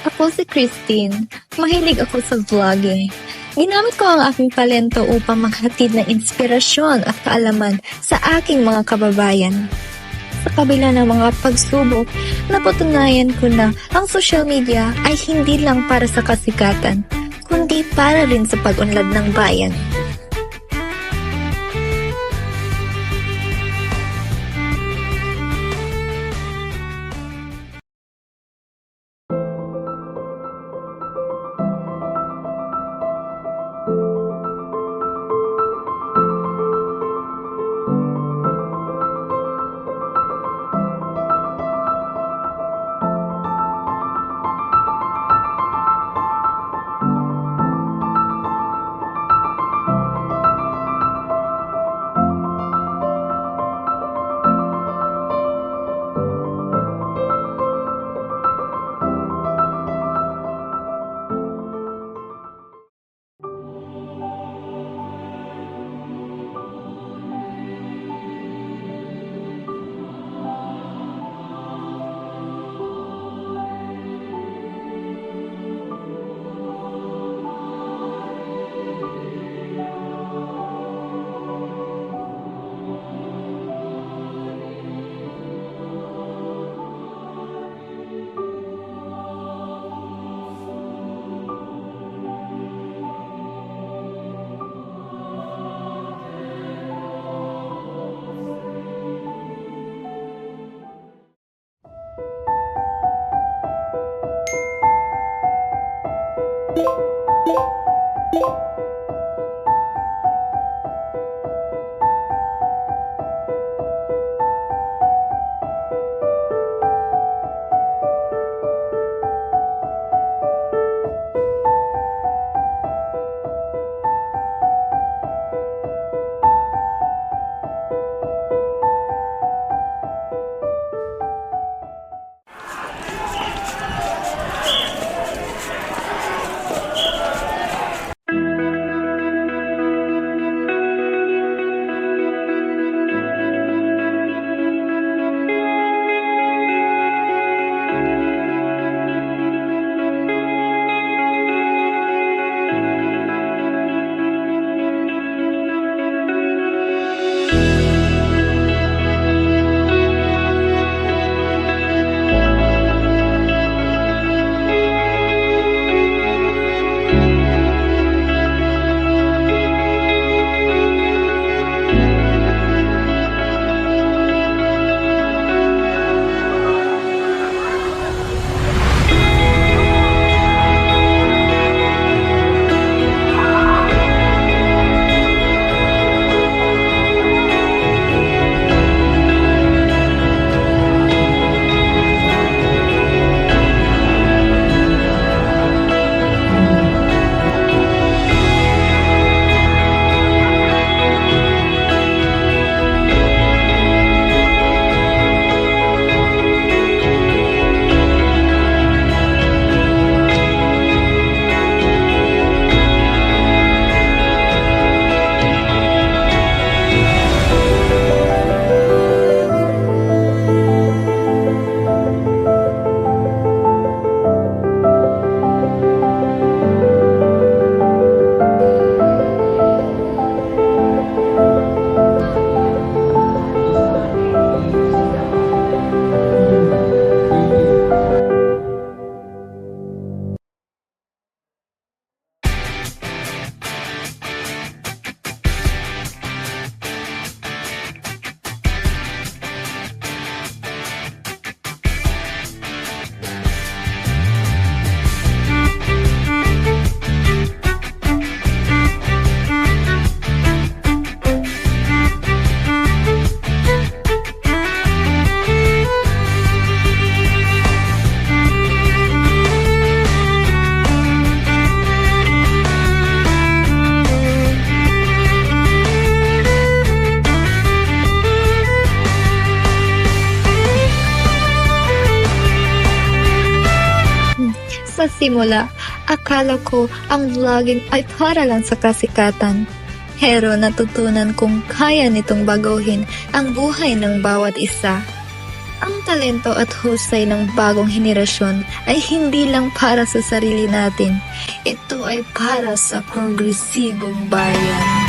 Ako si Christine. Mahilig ako sa vlogging. Ginamit ko ang aking talento upang maghatid ng inspirasyon at kaalaman sa aking mga kababayan. Sa kabila ng mga pagsubok, napatunayan ko na ang social media ay hindi lang para sa kasikatan, kundi para rin sa pag-unlad ng bayan. Sa simula, akala ko ang vlogging ay para lang sa kasikatan. Pero natutunan kong kaya nitong baguhin ang buhay ng bawat isa. Ang talento at husay ng bagong henerasyon ay hindi lang para sa sarili natin. Ito ay para sa progresibong bayan.